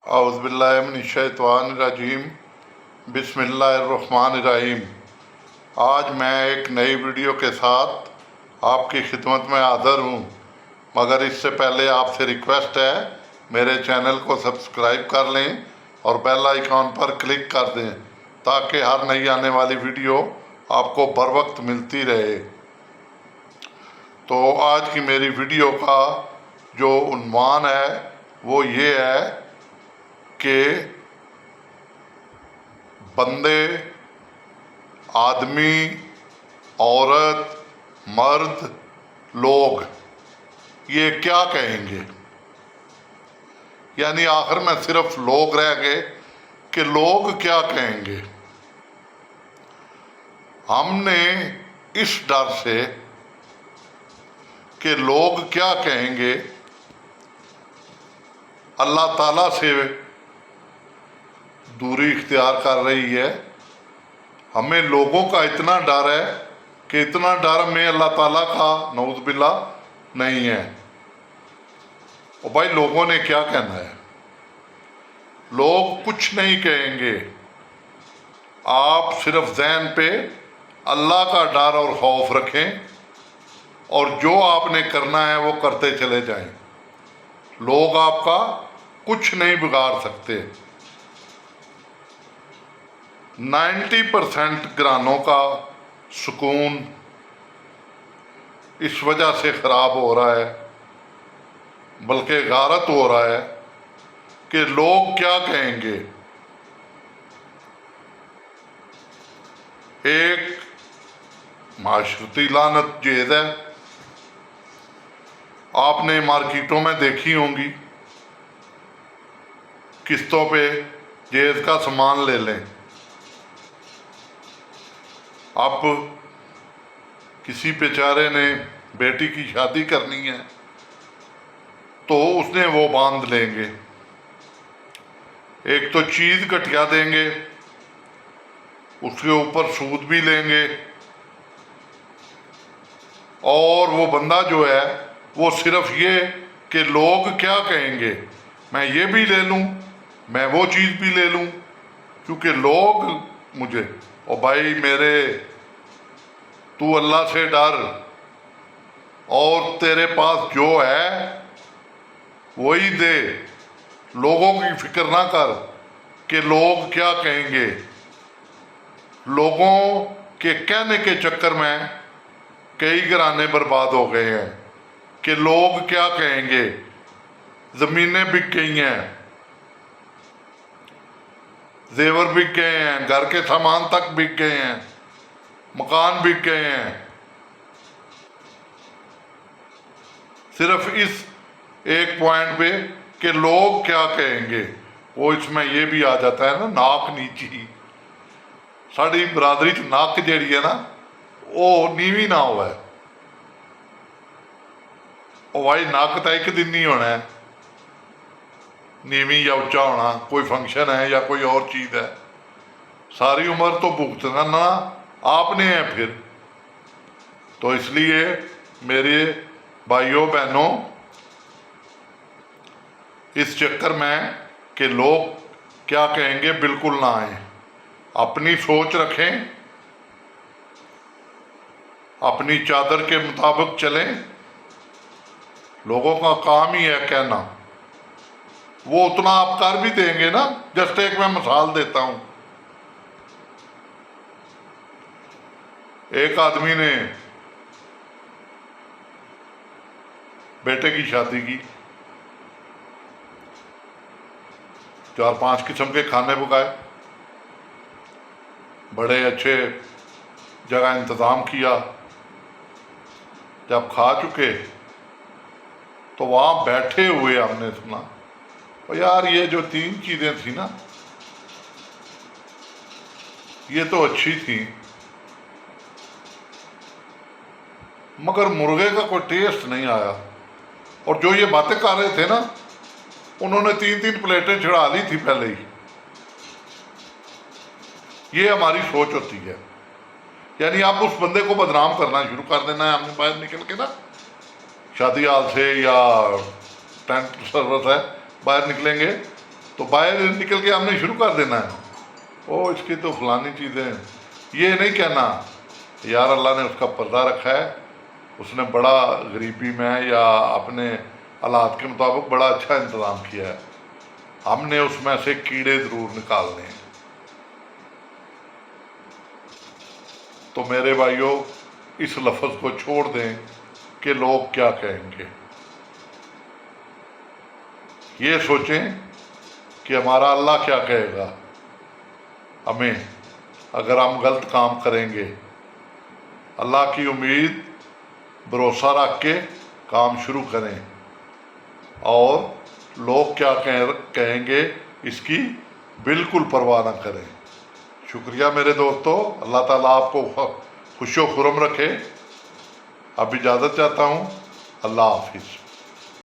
औज़ुबिल्लाहिमिनश्शैतानिर्रजीम बिस्मिल्लाहिर्रहमानिर्रहीम। आज मैं एक नई वीडियो के साथ आपकी खिदमत में हाज़िर हूँ, मगर इससे पहले आपसे रिक्वेस्ट है मेरे चैनल को सब्सक्राइब कर लें और बेल आइकॉन पर क्लिक कर दें ताकि हर नई आने वाली वीडियो आपको बर वक्त मिलती रहे। तो आज की मेरी वीडियो का जो उन्वान है वो ये है कि बंदे, आदमी, औरत, मर्द, लोग ये क्या कहेंगे। यानी आखिर में सिर्फ लोग रह गए कि लोग क्या कहेंगे। हमने इस डर से कि लोग क्या कहेंगे अल्लाह ताला से दूरी इख्तियार कर रही है। हमें लोगों का इतना डर है कि इतना डर हमें अल्लाह ताला का नऊज़ बिल्लाह नहीं है। और भाई लोगों ने क्या कहना है, लोग कुछ नहीं कहेंगे। आप सिर्फ ज़हन पे अल्लाह का डर और खौफ रखें और जो आपने करना है वो करते चले जाएं। लोग आपका कुछ नहीं बिगाड़ सकते। 90% घरानों का सुकून इस वजह से ख़राब हो रहा है, बल्कि गारत हो रहा है कि लोग क्या कहेंगे। एक माशरती लानत जेद है, आपने मार्केटों में देखी होंगी, किस्तों पे जेज का सामान ले लें। अब किसी बेचारे ने बेटी की शादी करनी है तो उसने वो बांध लेंगे। एक तो चीज़ घटिया देंगे, उसके ऊपर सूद भी लेंगे, और वो बंदा जो है वो सिर्फ ये कि लोग क्या कहेंगे, मैं ये भी ले लूँ, मैं वो चीज़ भी ले लूँ, क्योंकि लोग मुझे। और भाई मेरे, तू अल्लाह से डर और तेरे पास जो है वही दे। लोगों की फिक्र ना कर कि लोग क्या कहेंगे। लोगों के कहने के चक्कर में कई घराने बर्बाद हो गए हैं कि लोग क्या कहेंगे। ज़मीनें बिक गई हैं, जेवर बिक गए हैं, घर के सामान तक बिक गए हैं, मकान बिक गए हैं। सिर्फ इस एक पॉइंट पे कि लोग क्या कहेंगे, वो इसमें ये भी आ जाता है ना, नाक नीची। साड़ी बरादरी च नक जी है ना वो नीवी ना हो। भाई नक तो एक दिन नहीं होना है नीवी या उच्चा होना। कोई फंक्शन है या कोई और चीज़ है, सारी उम्र तो भुगतना ना आपने है फिर। तो इसलिए मेरे भाइयों बहनों, इस चक्कर में कि लोग क्या कहेंगे बिल्कुल ना आए। अपनी सोच रखें, अपनी चादर के मुताबिक चलें। लोगों का काम ही है कहना, वो उतना आप कर भी देंगे ना। जस्ट एक मैं मिसाल देता हूं। एक आदमी ने बेटे की शादी की, 4-5 किस्म के खाने पकाए, बड़े अच्छे जगह इंतज़ाम किया। जब खा चुके तो वहाँ बैठे हुए हमने सुना, और यार ये जो 3 चीज़ें थी ना ये तो अच्छी थी, मगर मुर्गे का कोई टेस्ट नहीं आया। और जो ये बातें कर रहे थे ना, उन्होंने 3-3 प्लेटें चढ़ा ली थी पहले ही। ये हमारी सोच होती है। यानी आप उस बंदे को बदनाम करना शुरू कर देना है। हमने बाहर निकल के ना शादी हाल से या टेंट सर्विस है बाहर निकलेंगे तो बाहर निकल के हमने शुरू कर देना है, ओ इसकी तो फलानी चीज़ें हैं। ये नहीं कहना यार अल्लाह ने उसका पर्दा रखा है, उसने बड़ा गरीबी में या अपने हालात के मुताबिक बड़ा अच्छा इंतज़ाम किया है, हमने उसमें से कीड़े ज़रूर निकालने हैं। तो मेरे भाइयों, इस लफ्ज़ को छोड़ दें कि लोग क्या कहेंगे। ये सोचें कि हमारा अल्लाह क्या कहेगा हमें अगर हम गलत काम करेंगे। अल्लाह की उम्मीद भरोसा रख के काम शुरू करें और लोग क्या कहेंगे इसकी बिल्कुल परवाह ना करें। शुक्रिया मेरे दोस्तों, अल्लाह ताला आपको खुशो खुरम रखे। अब इजाज़त चाहता हूँ, अल्लाह हाफिज़।